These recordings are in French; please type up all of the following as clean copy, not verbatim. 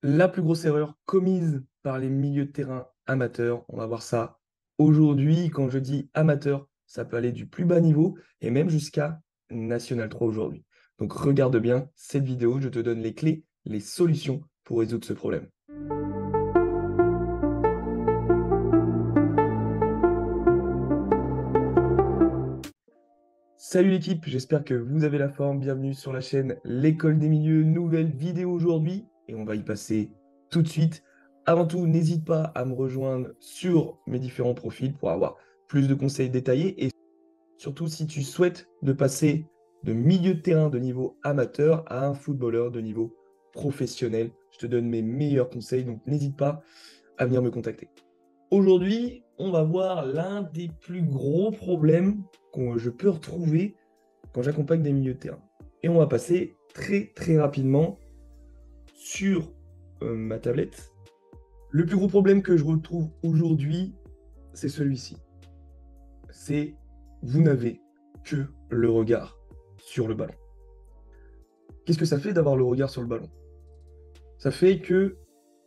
La plus grosse erreur commise par les milieux de terrain amateurs, on va voir ça aujourd'hui. Quand je dis amateur, ça peut aller du plus bas niveau et même jusqu'à National 3 aujourd'hui. Donc regarde bien cette vidéo, je te donne les clés, les solutions pour résoudre ce problème. Salut l'équipe, j'espère que vous avez la forme. Bienvenue sur la chaîne L'école des milieux. Nouvelle vidéo aujourd'hui et on va y passer tout de suite. Avant tout, n'hésite pas à me rejoindre sur mes différents profils pour avoir plus de conseils détaillés et surtout si tu souhaites de passer de milieu de terrain de niveau amateur à un footballeur de niveau professionnel. Je te donne mes meilleurs conseils, donc n'hésite pas à venir me contacter. Aujourd'hui, on va voir l'un des plus gros problèmes que je peux retrouver quand j'accompagne des milieux de terrain. Et on va passer très rapidement sur ma tablette. Le plus gros problème que je retrouve aujourd'hui, c'est celui-ci. C'est vous n'avez que le regard sur le ballon. Qu'est-ce que ça fait d'avoir le regard sur le ballon? Ça fait que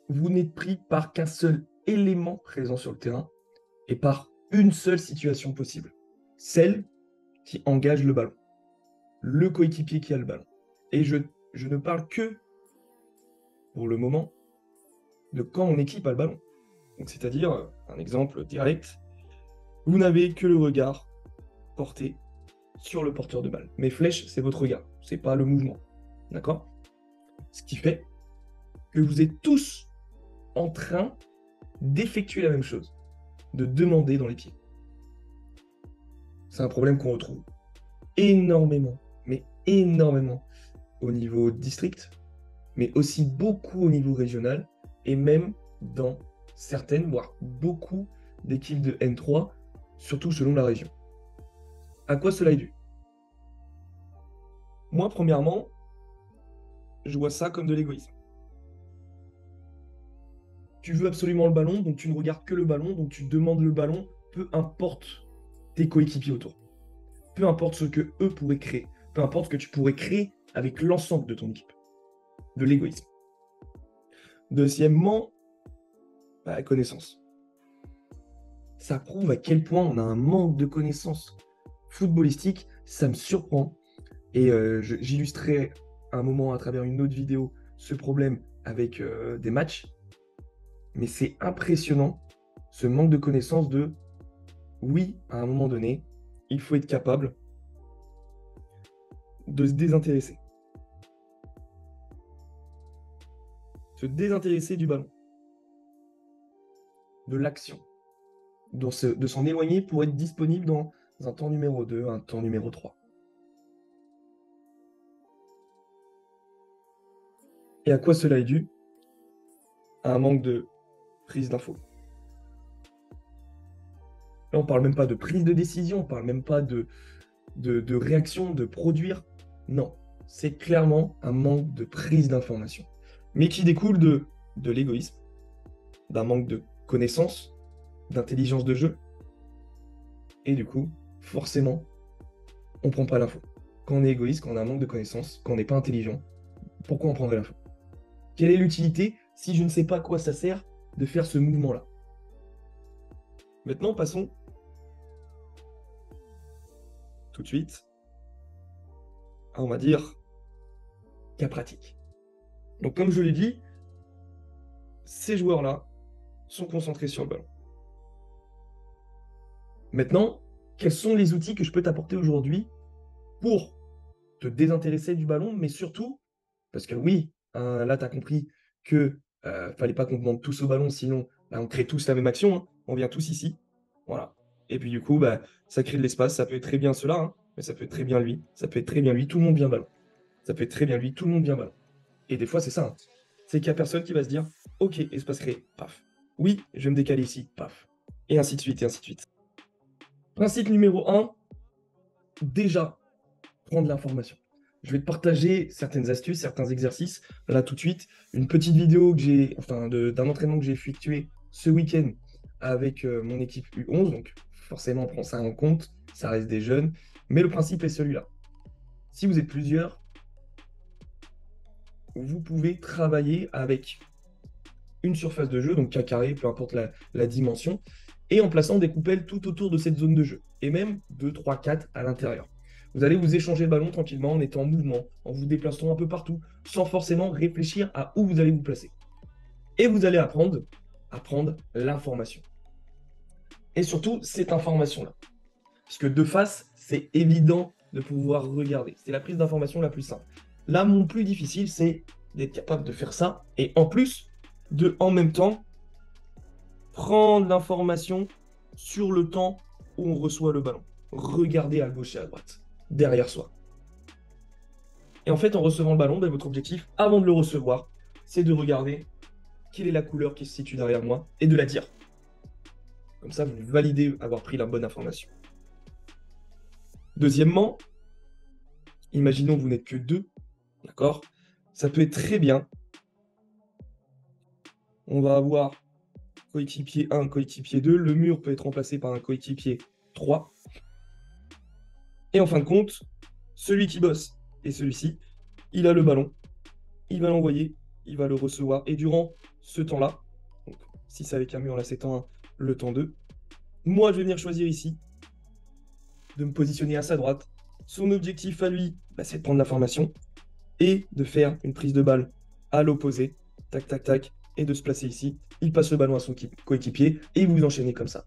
vous n'êtes pris par qu'un seul élément présent sur le terrain et par une seule situation possible, celle qui engage le ballon, le coéquipier qui a le ballon. Et je ne parle que, pour le moment, de quand mon équipe a le ballon. Donc c'est-à-dire, un exemple direct, vous n'avez que le regard porté sur le porteur de balle. Mes flèches, c'est votre regard, c'est pas le mouvement. D'accord? Ce qui fait que vous êtes tous en train d'effectuer la même chose, de demander dans les pieds. C'est un problème qu'on retrouve énormément, mais énormément au niveau district, mais aussi beaucoup au niveau régional, et même dans certaines, voire beaucoup d'équipes de N3, surtout selon la région. À quoi cela est dû? Moi, premièrement, je vois ça comme de l'égoïsme. Tu veux absolument le ballon, donc tu ne regardes que le ballon, donc tu demandes le ballon, peu importe tes coéquipiers autour. Peu importe ce que eux pourraient créer. Peu importe ce que tu pourrais créer avec l'ensemble de ton équipe. De l'égoïsme. Deuxièmement, la connaissance. Ça prouve à quel point on a un manque de connaissances footballistiques. Ça me surprend. Et j'illustrerai un moment à travers une autre vidéo ce problème avec des matchs. Mais c'est impressionnant, ce manque de connaissances de, oui, à un moment donné, il faut être capable de se désintéresser. Se désintéresser du ballon, de l'action, de s'en éloigner pour être disponible dans un temps numéro 2, un temps numéro 3. Et à quoi cela est dû? À un manque de prise d'info. Là, on parle même pas de prise de décision, on parle même pas de réaction, de produire. Non, c'est clairement un manque de prise d'information. Mais qui découle de l'égoïsme, d'un manque de connaissances, d'intelligence de jeu. Et du coup, forcément, on prend pas l'info. Quand on est égoïste, quand on a un manque de connaissances, quand on n'est pas intelligent, pourquoi on prendrait l'info? Quelle est l'utilité si je ne sais pas à quoi ça sert de faire ce mouvement-là? Maintenant, passons tout de suite à, on va dire, cas pratique. Donc, comme je l'ai dit, ces joueurs-là sont concentrés sur le ballon. Maintenant, quels sont les outils que je peux t'apporter aujourd'hui pour te désintéresser du ballon, mais surtout, parce que oui, là, tu as compris que fallait pas qu'on demande tous au ballon, sinon on crée tous la même action, hein, on vient tous ici, voilà. Et puis du coup, ça crée de l'espace, ça peut être très bien cela, hein, mais ça peut être très bien lui, ça peut être très bien lui, tout le monde vient ballon. Ça peut être très bien lui, tout le monde vient ballon. Et des fois, c'est ça, hein. C'est qu'il y a personne qui va se dire, ok, espace créé, paf. Oui, je vais me décaler ici, paf. Et ainsi de suite, et ainsi de suite. Principe numéro 1, déjà, prendre l'information. Je vais te partager certaines astuces, certains exercices, là tout de suite. Une petite vidéo que j'ai, enfin, d'un entraînement que j'ai effectué ce week-end avec mon équipe U11, donc forcément on prend ça en compte, ça reste des jeunes, mais le principe est celui-là. Si vous êtes plusieurs, vous pouvez travailler avec une surface de jeu, donc un carré, peu importe la dimension, et en plaçant des coupelles tout autour de cette zone de jeu, et même 2, 3, 4 à l'intérieur. Vous allez vous échanger le ballon tranquillement en étant en mouvement, en vous déplaçant un peu partout, sans forcément réfléchir à où vous allez vous placer. Et vous allez apprendre à prendre l'information. Et surtout, cette information-là. Parce que de face, c'est évident de pouvoir regarder. C'est la prise d'information la plus simple. Là, mon plus difficile, c'est d'être capable de faire ça. Et en plus, de, en même temps, prendre l'information sur le temps où on reçoit le ballon. Regarder à gauche et à droite, derrière soi. Et en fait, en recevant le ballon, votre objectif, avant de le recevoir, c'est de regarder quelle est la couleur qui se situe derrière moi et de la dire. Comme ça, vous validez avoir pris la bonne information. Deuxièmement, imaginons que vous n'êtes que deux, d'accord? Ça peut être très bien. On va avoir coéquipier 1, coéquipier 2. Le mur peut être remplacé par un coéquipier 3. Et en fin de compte, celui qui bosse et celui-ci, il a le ballon, il va l'envoyer, il va le recevoir. Et durant ce temps-là, donc si c'est avec un mur, là c'est temps 1, le temps 2, moi je vais venir choisir ici de me positionner à sa droite. Son objectif à lui, c'est de prendre l'information et de faire une prise de balle à l'opposé, tac, tac, tac, et de se placer ici. Il passe le ballon à son coéquipier et vous enchaînez comme ça.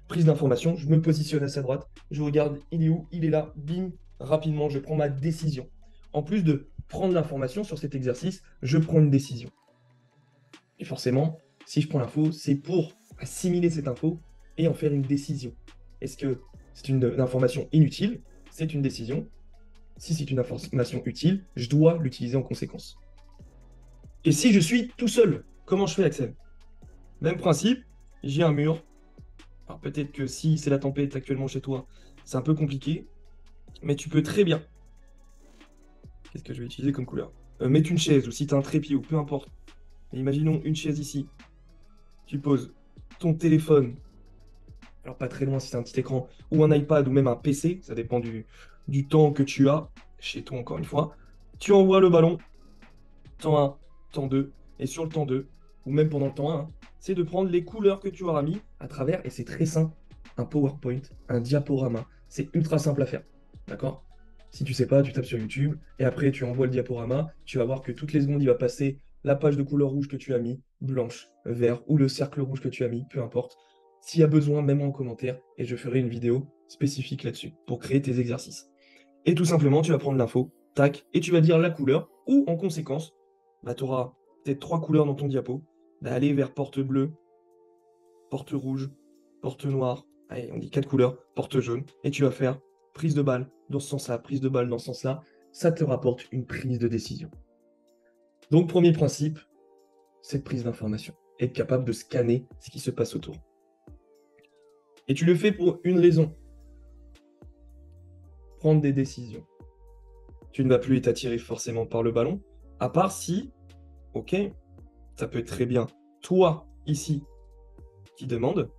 Prise d'information, je me positionne à sa droite, je regarde, il est où, il est là, bim, rapidement, je prends ma décision. En plus de prendre l'information sur cet exercice, je prends une décision. Et forcément, si je prends l'info, c'est pour assimiler cette info et en faire une décision. Est-ce que c'est une information inutile? C'est une décision. Si c'est une information utile, je dois l'utiliser en conséquence. Et si je suis tout seul, comment je fais, Axel? Même principe, j'ai un mur. Alors peut-être que si c'est la tempête actuellement chez toi, c'est un peu compliqué, mais tu peux très bien. Qu'est-ce que je vais utiliser comme couleur? Mettre une chaise, ou si tu as un trépied, ou peu importe. Mais imaginons une chaise ici. Tu poses ton téléphone, alors pas très loin si c'est un petit écran, ou un iPad, ou même un PC, ça dépend du temps que tu as, chez toi encore une fois. Tu envoies le ballon, temps 1, temps 2, et sur le temps 2, ou même pendant le temps 1, c'est de prendre les couleurs que tu auras mis à travers, et c'est très simple, un PowerPoint, un diaporama. C'est ultra simple à faire, d'accord? Si tu sais pas, tu tapes sur YouTube, et après tu envoies le diaporama, tu vas voir que toutes les secondes, il va passer la page de couleur rouge que tu as mis, blanche, vert, ou le cercle rouge que tu as mis, peu importe. S'il y a besoin, même en commentaire, et je ferai une vidéo spécifique là-dessus, pour créer tes exercices. Et tout simplement, tu vas prendre l'info, tac, et tu vas dire la couleur, ou en conséquence, tu auras peut-être 3 couleurs dans ton diapo, aller vers porte bleue, porte rouge, porte noire, allez, on dit 4 couleurs, porte jaune, et tu vas faire prise de balle dans ce sens-là, prise de balle dans ce sens-là, ça te rapporte une prise de décision. Donc, premier principe, cette prise d'information, être capable de scanner ce qui se passe autour. Et tu le fais pour une raison, prendre des décisions. Tu ne vas plus être attiré forcément par le ballon, à part si, ok, ça peut être très bien, toi, ici, qui demande,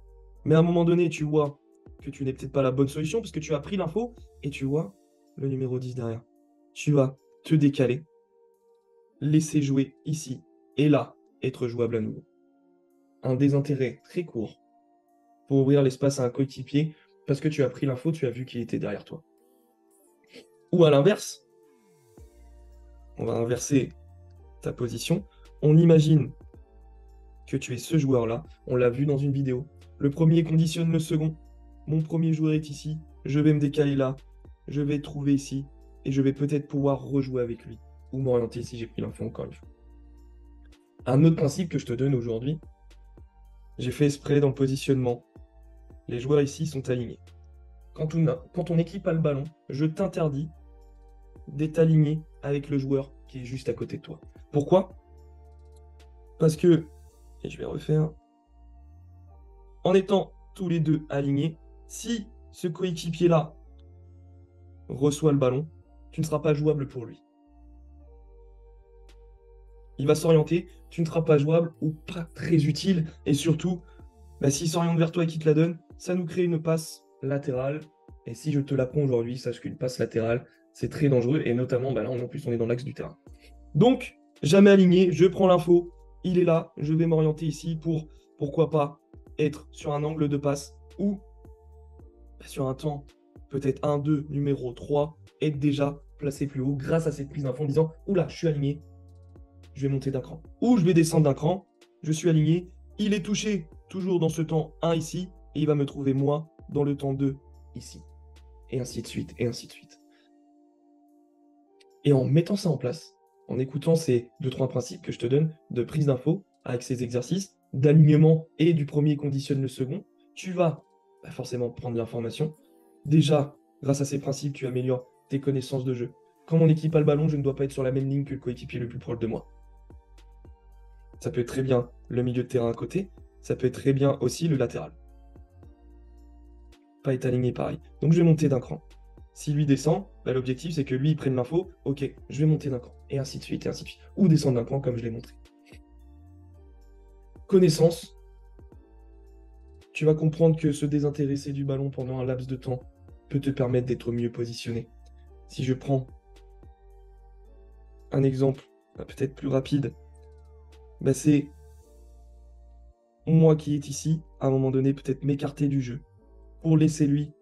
mais à un moment donné, tu vois que tu n'es peut-être pas la bonne solution, parce que tu as pris l'info, et tu vois le numéro 10 derrière. Tu vas te décaler, laisser jouer ici, et là, être jouable à nouveau. Un désintérêt très court, pour ouvrir l'espace à un coéquipier, parce que tu as pris l'info, tu as vu qu'il était derrière toi. Ou à l'inverse, on va inverser ta position, on imagine que tu es ce joueur-là, on l'a vu dans une vidéo, le premier conditionne le second, mon premier joueur est ici, je vais me décaler là, je vais trouver ici, et je vais peut-être pouvoir rejouer avec lui, ou m'orienter si j'ai pris l'info encore une fois. Un autre principe que je te donne aujourd'hui, j'ai fait exprès dans le positionnement, les joueurs ici sont alignés. Quand ton équipe a le ballon, je t'interdis d'être aligné avec le joueur qui est juste à côté de toi. Pourquoi? Parce que, et je vais refaire, en étant tous les deux alignés, si ce coéquipier-là reçoit le ballon, tu ne seras pas jouable pour lui. Il va s'orienter, tu ne seras pas jouable ou pas très utile, et surtout, s'il s'oriente vers toi et qu'il te la donne, ça nous crée une passe latérale, et si je te l'apprends aujourd'hui, sache qu'une passe latérale, c'est très dangereux, et notamment, là en plus on est dans l'axe du terrain. Donc, jamais aligné, je prends l'info, il est là, je vais m'orienter ici pour, pourquoi pas, être sur un angle de passe ou sur un temps, peut-être 1, 2, numéro 3, être déjà placé plus haut grâce à cette prise d'info en disant « Oula, je suis aligné, je vais monter d'un cran. » Ou je vais descendre d'un cran, je suis aligné, il est touché toujours dans ce temps 1 ici, et il va me trouver moi dans le temps 2 ici. Et ainsi de suite, et ainsi de suite. Et en mettant ça en place, en écoutant ces 2-3 principes que je te donne de prise d'info avec ces exercices, d'alignement et du premier conditionne le second, tu vas forcément prendre l'information. Déjà, grâce à ces principes, tu améliores tes connaissances de jeu. Quand mon équipe a le ballon, je ne dois pas être sur la même ligne que le coéquipier le plus proche de moi. Ça peut être très bien le milieu de terrain à côté, ça peut être très bien aussi le latéral. Pas être aligné pareil. Donc je vais monter d'un cran. Si lui descend, l'objectif c'est que lui il prenne l'info, ok, je vais monter d'un cran, et ainsi de suite, et ainsi de suite. Ou descendre d'un cran comme je l'ai montré. Connaissance, tu vas comprendre que se désintéresser du ballon pendant un laps de temps peut te permettre d'être mieux positionné. Si je prends un exemple peut-être plus rapide, c'est moi qui est ici, à un moment donné, peut-être m'écarter du jeu pour laisser lui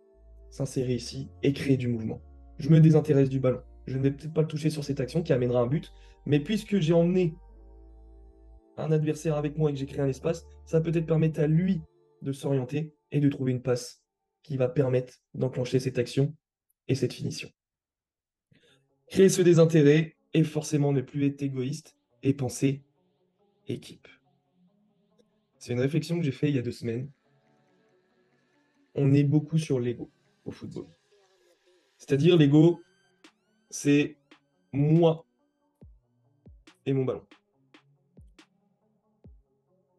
s'insérer ici et créer du mouvement. Je me désintéresse du ballon. Je ne vais peut-être pas le toucher sur cette action qui amènera un but, mais puisque j'ai emmené un adversaire avec moi et que j'ai créé un espace, ça peut peut-être permettre à lui de s'orienter et de trouver une passe qui va permettre d'enclencher cette action et cette finition. Créer ce désintérêt et forcément ne plus être égoïste et penser équipe. C'est une réflexion que j'ai faite il y a 2 semaines. On est beaucoup sur l'ego au football. C'est-à-dire l'ego, c'est moi et mon ballon.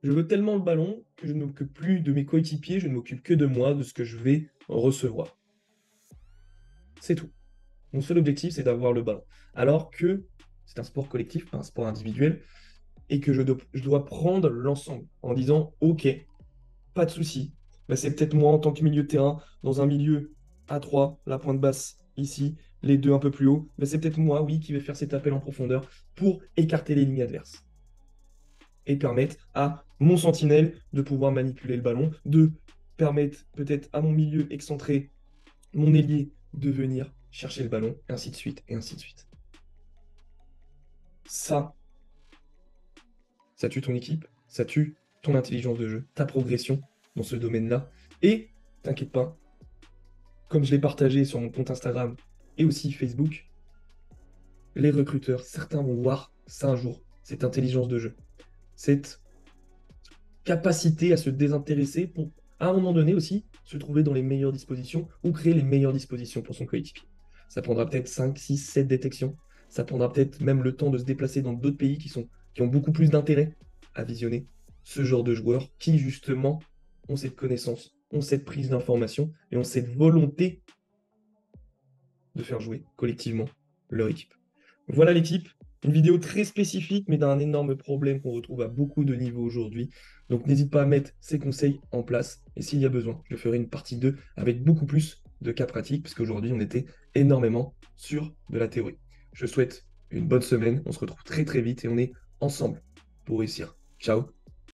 Je veux tellement le ballon que je ne m'occupe plus de mes coéquipiers, je ne m'occupe que de moi, de ce que je vais recevoir. C'est tout. Mon seul objectif, c'est d'avoir le ballon. Alors que c'est un sport collectif, pas un sport individuel, et que je dois prendre l'ensemble en disant « Ok, pas de souci. C'est peut-être moi en tant que milieu de terrain, dans un milieu à 3, la pointe basse ici, les deux un peu plus haut. C'est peut-être moi, oui, qui vais faire cet appel en profondeur pour écarter les lignes adverses. Et permettre à mon sentinelle de pouvoir manipuler le ballon, de permettre peut-être à mon milieu excentré, mon ailier, de venir chercher le ballon, et ainsi de suite, et ainsi de suite. Ça tue ton équipe, ça tue ton intelligence de jeu, ta progression dans ce domaine-là. Et, t'inquiète pas, comme je l'ai partagé sur mon compte Instagram et aussi Facebook, les recruteurs, certains vont voir ça un jour, cette intelligence de jeu, cette capacité à se désintéresser pour, à un moment donné aussi, se trouver dans les meilleures dispositions ou créer les meilleures dispositions pour son coéquipier. Ça prendra peut-être 5, 6, 7 détections. Ça prendra peut-être même le temps de se déplacer dans d'autres pays qui ont beaucoup plus d'intérêt à visionner ce genre de joueurs qui, justement, ont cette connaissance, ont cette prise d'information et ont cette volonté de faire jouer collectivement leur équipe. Voilà l'équipe, une vidéo très spécifique, mais d'un énorme problème qu'on retrouve à beaucoup de niveaux aujourd'hui. Donc n'hésite pas à mettre ces conseils en place. Et s'il y a besoin, je ferai une partie 2 avec beaucoup plus de cas pratiques, parce qu'aujourd'hui, on était énormément sur de la théorie. Je souhaite une bonne semaine, on se retrouve très très vite et on est ensemble pour réussir. Ciao!